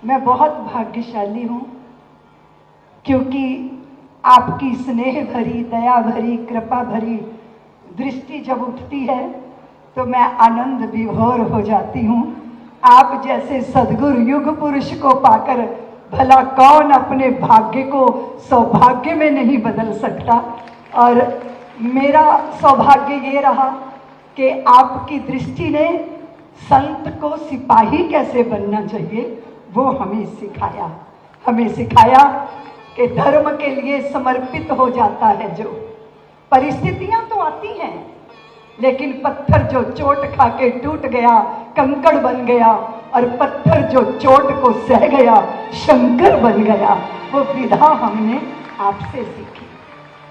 मैं बहुत भाग्यशाली हूँ, क्योंकि आपकी स्नेह भरी, दया भरी, कृपा भरी दृष्टि जब उठती है तो मैं आनंद विभोर हो जाती हूँ। आप जैसे सद्गुरु युग पुरुष को पाकर भला कौन अपने भाग्य को सौभाग्य में नहीं बदल सकता। और मेरा सौभाग्य ये रहा कि आपकी दृष्टि ने संत को सिपाही कैसे बनना चाहिए वो हमें सिखाया कि धर्म के लिए समर्पित हो जाता है जो। परिस्थितियां तो आती हैं, लेकिन पत्थर जो चोट खा के टूट गया कंकड़ बन गया, और पत्थर जो चोट को सह गया शंकर बन गया। वो विधा हमने आपसे सीखी।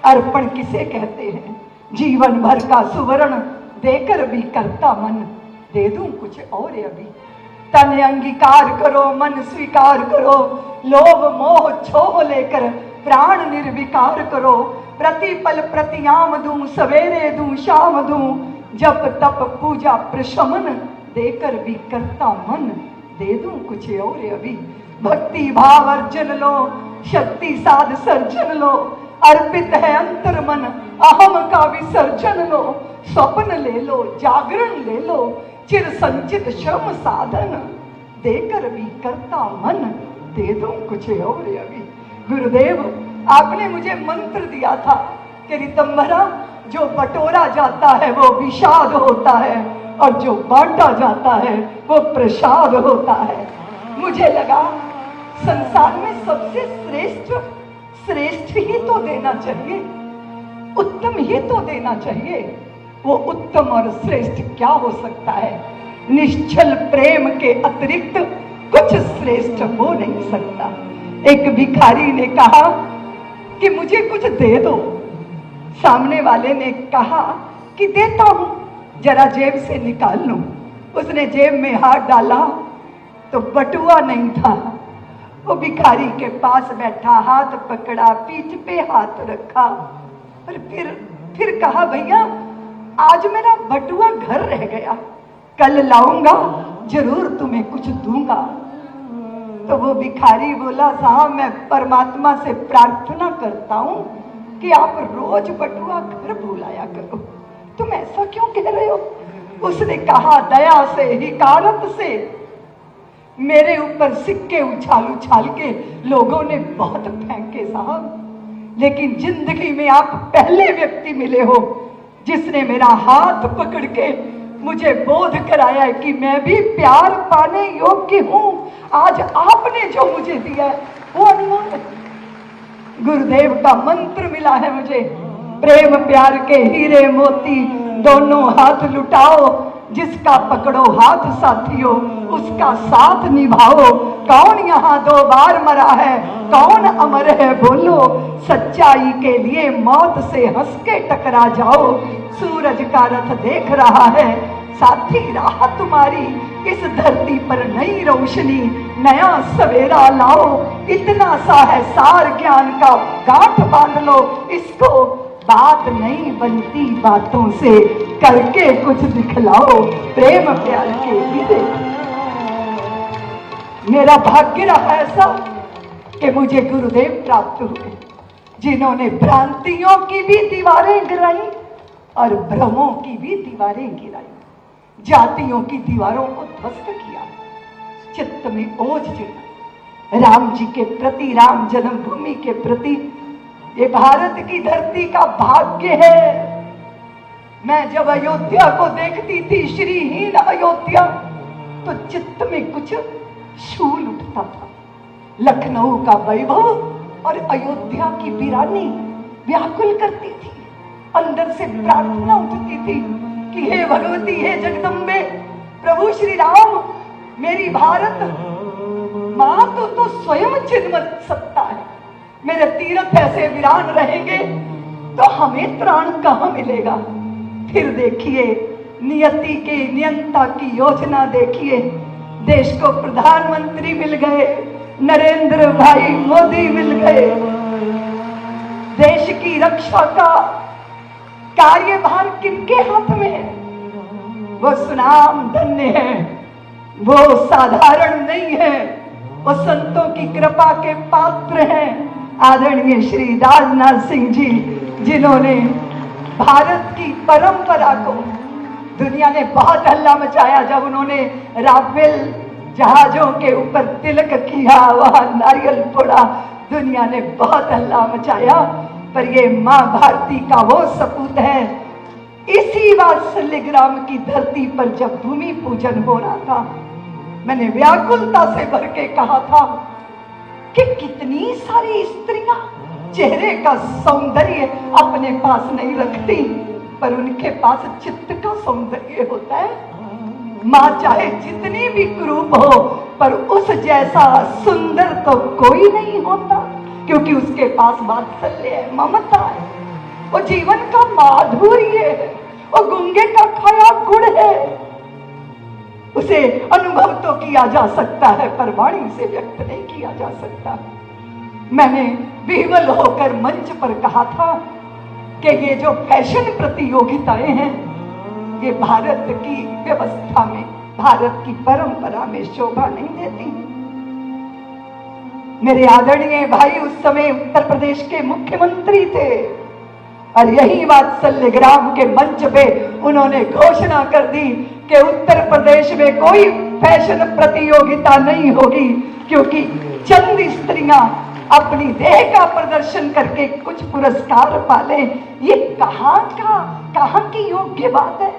अर्पण किसे कहते हैं? जीवन भर का सुवर्ण देकर भी करता मन, दे दूं कुछ और अभी। तन अंगीकार करो, मन स्वीकार करो, लोभ मोह छोह लेकर प्राण निर्विकार करो। प्रतिपल प्रतियाम दूं, सवेरे दूं, शाम दूं, जप तप पूजा प्रशमन, देकर भी करता मन, दे दूं कुछ और अभी। भक्ति भाव अर्जन लो, शक्ति साध सर्जन लो, अर्पित है अंतर मन, अहम का विसर्जन लो। स्वप्न ले लो, जागरण ले लो, चिर संचित श्रम साधन, देकर भी करता मन, दे दूं कुछ और अभी। गुरुदेव, आपने मुझे मंत्र दिया था कि रितंभरा, जो बटोरा जाता है वो विषाद होता है, और जो बांटा जाता है वो प्रसाद होता है। मुझे लगा संसार में सबसे श्रेष्ठ ही तो देना चाहिए, उत्तम ही तो देना चाहिए। वो उत्तम और श्रेष्ठ क्या हो सकता है? निश्चल प्रेम के अतिरिक्त कुछ श्रेष्ठ हो नहीं सकता। एक भिखारी ने कहा कि मुझे कुछ दे दो। सामने वाले ने कहा कि देता हूं, जरा जेब से निकाल लूं। उसने जेब में हाथ डाला तो बटुआ नहीं था। वो भिखारी के पास बैठा, हाथ पकड़ा, पीठ पे हाथ रखा, और फिर कहा, भैया आज मेरा बटुआ घर रह गया, कल लाऊंगा, जरूर तुम्हें कुछ दूंगा। तो वो भिखारी बोला, साहब मैं परमात्मा से प्रार्थना करता हूं कि आप रोज बटुआ घर भुलाया करो, तुम ऐसा क्यों कह रहे हो? उसने कहा, दया से, हिकारत से मेरे ऊपर सिक्के उछाल उछाल के लोगों ने बहुत फेंके साहब, लेकिन जिंदगी में आप पहले व्यक्ति मिले हो जिसने मेरा हाथ पकड़ के मुझे बोध कराया है कि मैं भी प्यार पाने योग्य हूं। आज आपने जो मुझे दिया है वो अनमोल है। गुरुदेव का मंत्र मिला है मुझे, प्रेम प्यार के हीरे मोती दोनों हाथ लुटाओ, जिसका पकड़ो हाथ साथियों उसका साथ निभाओ। कौन यहाँ 2 बार मरा है, कौन अमर है बोलो, सच्चाई के लिए मौत से हंस के टकरा जाओ। सूरज का रथ देख रहा है साथी, राह तुम्हारी, इस धरती पर नई रोशनी, नया सवेरा लाओ। इतना सा है सार ज्ञान का, गांठ बांध लो इसको, बात नहीं बनती बातों से, करके कुछ दिखलाओ। प्रेम प्यार के हीरे। मेरा भाग्य रहा ऐसा कि मुझे गुरुदेव प्राप्त हुए, जिन्होंने भ्रांतियों की भी दीवारें गिराई और भ्रमों की भी दीवारें गिराई, जातियों की दीवारों को ध्वस्त किया, चित्त में ओज जगा। राम जी के प्रति, राम जन्मभूमि के प्रति, ये भारत की धरती का भाग्य है। मैं जब अयोध्या को देखती थी, श्रीहीन अयोध्या, तो चित्त में कुछ शूल उठता था। लखनऊ का वैभव और अयोध्या की वीरानी व्याकुल करती थी। अंदर से प्रार्थना उठती थी कि हे भगवती, हे जगदम्बे, प्रभु श्री राम, मेरी भारत मां तो स्वयं चिन्मय सत्ता है। मेरे तीर्थ ऐसे वीरान रहेंगे तो हमें त्राण कहां मिलेगा? फिर देखिए, नियति के नियंता की योजना देखिए, देश को प्रधानमंत्री मिल गए, नरेंद्र भाई मोदी मिल गए। देश की रक्षा का कार्यभार किनके हाथ में है? वो सुनाम धन्य है, वो साधारण नहीं है, वो संतों की कृपा के पात्र हैं आदरणीय श्री राजनाथ सिंह जी, जिन्होंने भारत की परंपरा को, दुनिया ने बहुत हल्ला मचाया जब उन्होंने राफेल जहाजों के ऊपर तिलक किया, वहां नारियल फोड़ा, दुनिया ने बहुत हल्ला मचाया। पर ये मां भारती का वो सपूत है। इसी वात्सल्य ग्राम की धरती पर जब भूमि पूजन हो रहा था, मैंने व्याकुलता से भर के कहा था कि कितनी सारी स्त्रियां चेहरे का सौंदर्य अपने पास नहीं रखती, पर उनके पास चित्त का सौंदर्य होता है। मां चाहे जितनी भी कुरूप हो, पर उस जैसा सुंदर तो कोई नहीं होता, क्योंकि उसके पास वात्सल्य है, ममता है, वो जीवन का माधुर्य है, वो गूंगे का खाया गुड़ है। उसे अनुभव तो किया जा सकता है, पर वाणी से व्यक्त नहीं किया जा सकता। मैंने विह्वल होकर मंच पर कहा था कि ये जो फैशन प्रतियोगिताएं हैं, ये भारत की व्यवस्था में, भारत की परंपरा में शोभा नहीं देती। मेरे आदरणीय भाई उस समय उत्तर प्रदेश के मुख्यमंत्री थे, और यही वात्सल्य ग्राम के मंच पे उन्होंने घोषणा कर दी कि उत्तर प्रदेश में कोई फैशन प्रतियोगिता नहीं होगी, क्योंकि चंद स्त्रियां अपनी देह का प्रदर्शन करके कुछ पुरस्कार पाले। ये कहां की योग्य बात है?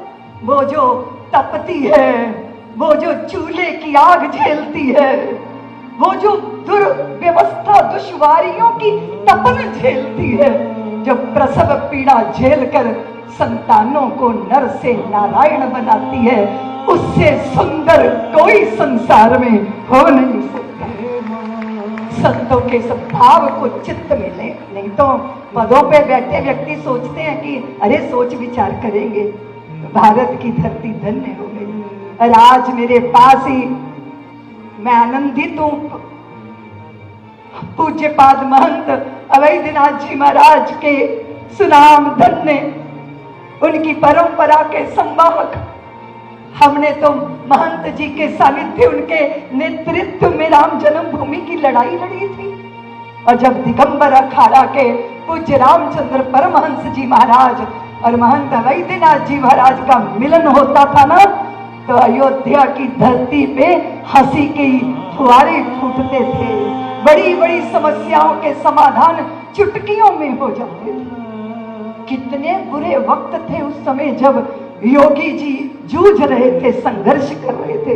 वो जो तपती है, वो जो चूल्हे की आग झेलती है, वो जो दुर्व्यवस्था दुश्वारियों की तपन झेलती है, जो प्रसव पीड़ा झेलकर संतानों को नर से नारायण बनाती है, उससे सुंदर कोई संसार में हो नहीं सकता। संतों के स्वभाव को चित्त में ले, नहीं तो पदों पे बैठे व्यक्ति सोचते हैं कि अरे सोच विचार करेंगे। भारत की धरती धन्य हो गई, और आज मेरे पास ही मैं आनंदित हूं, पूज्यपाद महंत अवैधनाथ जी महाराज के सुनाम धन्य, उनकी परंपरा के संवाहक। हमने तो महंत जी के सानिध्य, उनके नेतृत्व में राम जन्मभूमि की लड़ाई लड़ी थी, और जब दिगंबर अखाड़ा के पूज्य रामचंद्र परमहंस जी महाराज और महंत अवैधनाथ जी महाराज का मिलन होता था ना, तो अयोध्या की धरती पे हंसी के फुहारे फूटते थे। बड़ी बड़ी समस्याओं के समाधान चुटकियों में हो जाते थे। कितने बुरे वक्त थे उस समय जब योगी जी जूझ रहे थे, संघर्ष कर रहे थे,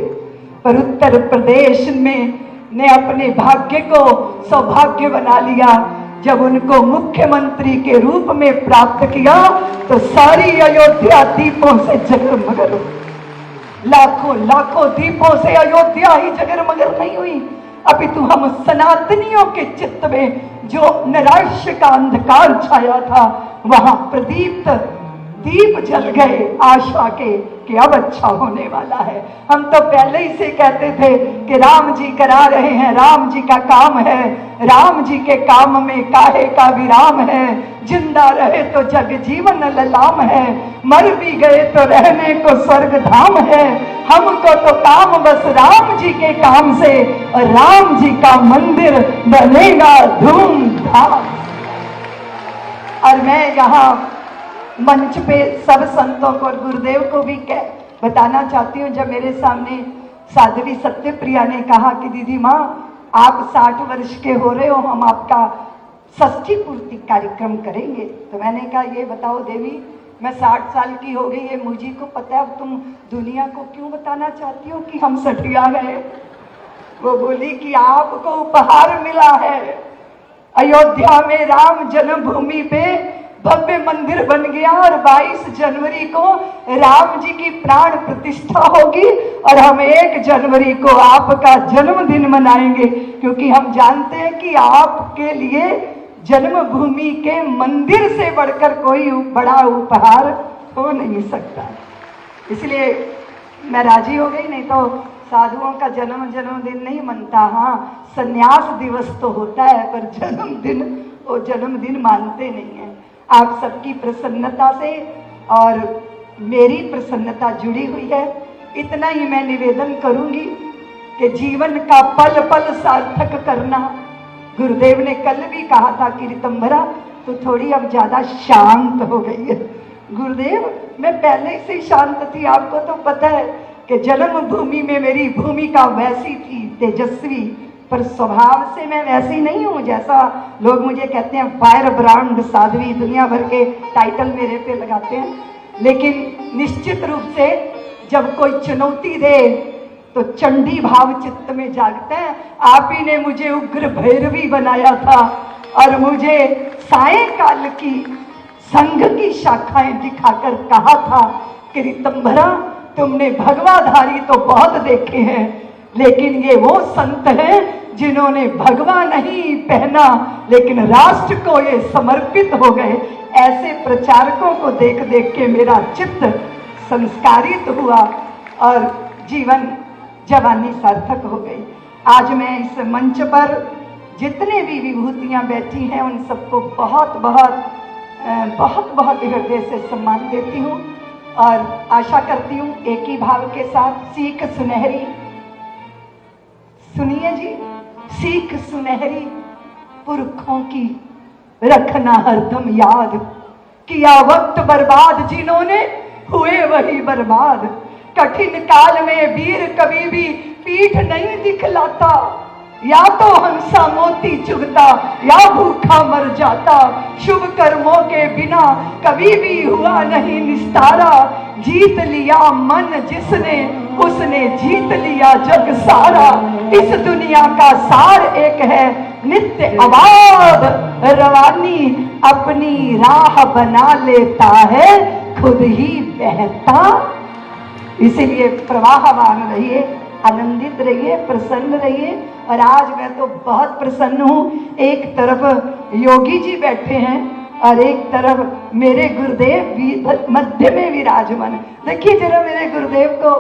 पर उत्तर प्रदेश में ने अपने भाग्य को सौभाग्य बना लिया। जब उनको मुख्यमंत्री के रूप में प्राप्त किया तो सारी अयोध्या दीपों से जगमगर, लाखों लाखों दीपों से अयोध्या ही जगमगर नहीं हुई, अपितु हम सनातनियों के चित्त में जो नैराश्य का अंधकार छाया था, वहां प्रदीप्त दीप जल गए आशा के कि अब अच्छा होने वाला है। हम तो पहले ही से कहते थे कि राम जी करा रहे हैं, राम जी का काम है, राम जी के काम में काहे का विराम है, जिंदा रहे तो जग जीवन ललाम है, मर भी गए तो रहने को स्वर्ग धाम है। हमको तो काम बस राम जी के काम से, और राम जी का मंदिर बनेगा धूमधाम। और मैं यहाँ मंच पे सब संतों को और गुरुदेव को भी बताना चाहती हूँ। जब मेरे सामने साध्वी सत्यप्रिया ने कहा कि दीदी माँ आप 60 वर्ष के हो रहे हो, हम आपका षष्ठी पूर्ति कार्यक्रम करेंगे, तो मैंने कहा ये बताओ देवी, मैं 60 साल की हो गई है, मुझे को पता है, अब तुम दुनिया को क्यों बताना चाहती हो कि हम सठिया गए? वो बोली कि आपको उपहार मिला है, अयोध्या में राम जन्मभूमि पे भव्य मंदिर बन गया, और 22 जनवरी को राम जी की प्राण प्रतिष्ठा होगी, और हम 1 जनवरी को आपका जन्मदिन मनाएंगे, क्योंकि हम जानते हैं कि आपके लिए जन्मभूमि के मंदिर से बढ़कर कोई बड़ा उपहार हो नहीं सकता। इसलिए मैं राजी हो गई, नहीं तो साधुओं का जन्मदिन नहीं मनता। हाँ, संन्यास दिवस तो होता है, पर जन्मदिन वो जन्मदिन मानते नहीं है। आप सबकी प्रसन्नता से और मेरी प्रसन्नता जुड़ी हुई है। इतना ही मैं निवेदन करूंगी कि जीवन का पल पल सार्थक करना। गुरुदेव ने कल भी कहा था कि ऋतंभरा तो थोड़ी अब ज्यादा शांत हो गई है। गुरुदेव मैं पहले से ही शांत थी, आपको तो पता है कि जन्मभूमि में मेरी भूमिका वैसी थी तेजस्वी, पर स्वभाव से मैं वैसी नहीं हूँ जैसा लोग मुझे कहते हैं फायर ब्रांड साध्वी, दुनिया भर के टाइटल मेरे पे लगाते हैं। लेकिन निश्चित रूप से जब कोई चुनौती दे तो चंडी भाव चित्त में जागते हैं। आप ही ने मुझे उग्र भैरवी बनाया था और मुझे सायंकाल की संघ की शाखाएं दिखाकर कहा था कि ऋतंभरा तुमने भगवाधारी तो बहुत देखे हैं, लेकिन ये वो संत हैं जिन्होंने भगवा नहीं पहना लेकिन राष्ट्र को ये समर्पित हो गए। ऐसे प्रचारकों को देख देख के मेरा चित्त संस्कारित हुआ और जीवन जवानी सार्थक हो गई। आज मैं इस मंच पर जितने भी विभूतियां बैठी हैं उन सबको बहुत बहुत बहुत बहुत हृदय से सम्मान देती हूँ और आशा करती हूँ एक ही भाव के साथ सीख सुनहरी, सुनिए जी, सीख सुनहरी पुरखों की रखना हरदम याद, किया वक्त बर्बाद जिन्होंने हुए वही बर्बाद। कठिन काल में वीर कभी भी पीठ नहीं दिखलाता, या तो हंसा मोती चुगता या भूखा मर जाता। शुभ कर्मों के बिना कभी भी हुआ नहीं निस्तारा, जीत लिया मन जिसने उसने जीत लिया जग सारा। इस दुनिया का सार एक है नित्य आबाद, रवानी अपनी राह बना लेता है खुद ही बहता। इसीलिए प्रवाहवान रहिए, आनंदित रहिए, प्रसन्न रहिए। और आज मैं तो बहुत प्रसन्न हूँ। एक तरफ योगी जी बैठे हैं और एक तरफ मेरे गुरुदेव मध्य में विराजमान। देखिए जरा मेरे गुरुदेव को,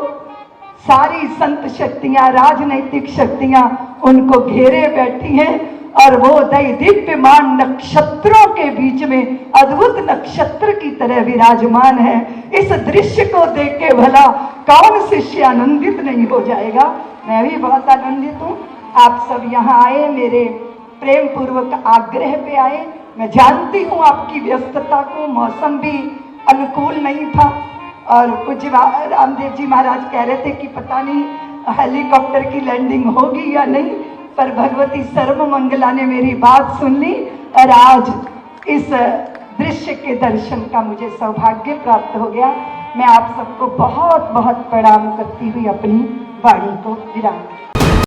सारी संत शक्तियां, राजनैतिक शक्तियां उनको घेरे बैठी हैं और वो दैदीप्यमान नक्षत्रों के बीच में अद्भुत नक्षत्र की तरह विराजमान है। इस दृश्य को देख के भला कौन शिष्य आनंदित नहीं हो जाएगा। मैं भी बहुत आनंदित हूँ। आप सब यहाँ आए, मेरे प्रेम पूर्वक आग्रह पे आए। मैं जानती हूँ आपकी व्यस्तता को, मौसम भी अनुकूल नहीं था और कुछ रामदेव जी महाराज कह रहे थे कि पता नहीं हेलीकॉप्टर की लैंडिंग होगी या नहीं, पर भगवती सर्वमंगला ने मेरी बात सुन ली और आज इस दृश्य के दर्शन का मुझे सौभाग्य प्राप्त हो गया। मैं आप सबको बहुत बहुत प्रणाम करती हुई अपनी वाणी को विराम